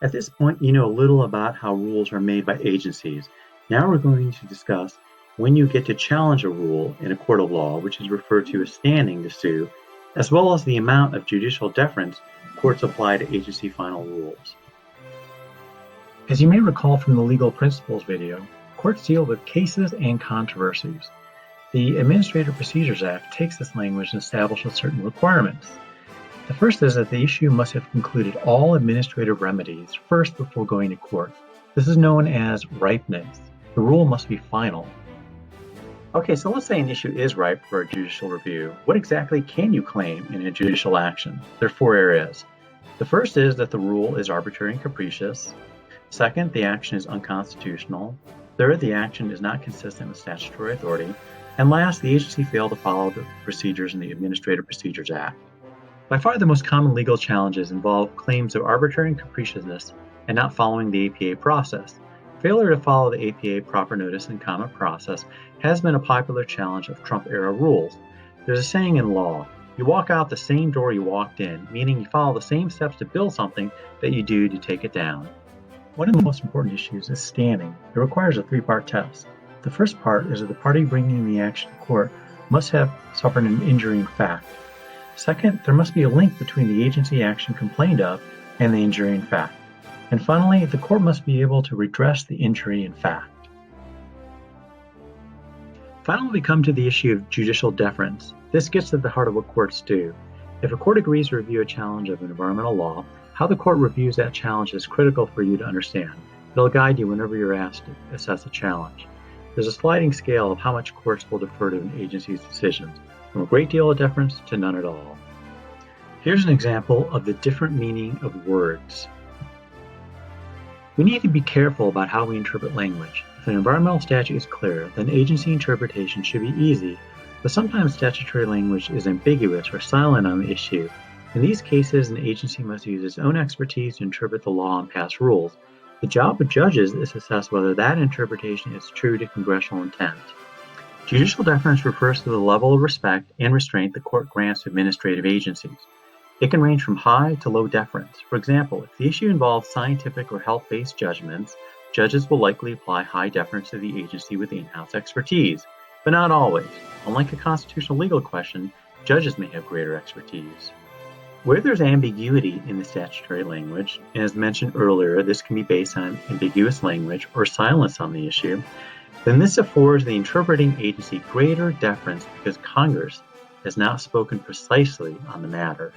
At this point, you know a little about how rules are made by agencies. Now we're going to discuss when you get to challenge a rule in a court of law, which is referred to as standing to sue, as well as the amount of judicial deference courts apply to agency final rules. As you may recall from the legal principles video, courts deal with cases and controversies. The Administrative Procedures Act takes this language and establishes certain requirements. The first is that the issue must have concluded all administrative remedies first before going to court. This is known as ripeness. The rule must be final. Okay, so let's say an issue is ripe for a judicial review. What exactly can you claim in a judicial action? There are 4 areas. The first is that the rule is arbitrary and capricious. Second, the action is unconstitutional. Third, the action is not consistent with statutory authority. And last, the agency failed to follow the procedures in the Administrative Procedures Act. By far the most common legal challenges involve claims of arbitrary and capriciousness and not following the APA process. Failure to follow the APA proper notice and comment process has been a popular challenge of Trump-era rules. There's a saying in law, you walk out the same door you walked in, meaning you follow the same steps to build something that you do to take it down. One of the most important issues is standing. It requires a 3-part test. The first part is that the party bringing the action to court must have suffered an injury in fact. Second, there must be a link between the agency action complained of and the injury in fact. And finally, the court must be able to redress the injury in fact. Finally, we come to the issue of judicial deference. This gets at the heart of what courts do. If a court agrees to review a challenge of an environmental law, how the court reviews that challenge is critical for you to understand. It'll guide you whenever you're asked to assess a challenge. There's a sliding scale of how much courts will defer to an agency's decisions, from a great deal of deference to none at all. Here's an example of the different meaning of words. We need to be careful about how we interpret language. If an environmental statute is clear, then agency interpretation should be easy, but sometimes statutory language is ambiguous or silent on the issue. In these cases, an agency must use its own expertise to interpret the law and pass rules. The job of judges is to assess whether that interpretation is true to congressional intent. Judicial deference refers to the level of respect and restraint the court grants to administrative agencies. It can range from high to low deference. For example, if the issue involves scientific or health-based judgments, judges will likely apply high deference to the agency with in-house expertise, but not always. Unlike a constitutional legal question, judges may have greater expertise. Where there's ambiguity in the statutory language, and as mentioned earlier, this can be based on ambiguous language or silence on the issue, then this affords the interpreting agency greater deference because Congress has not spoken precisely on the matter.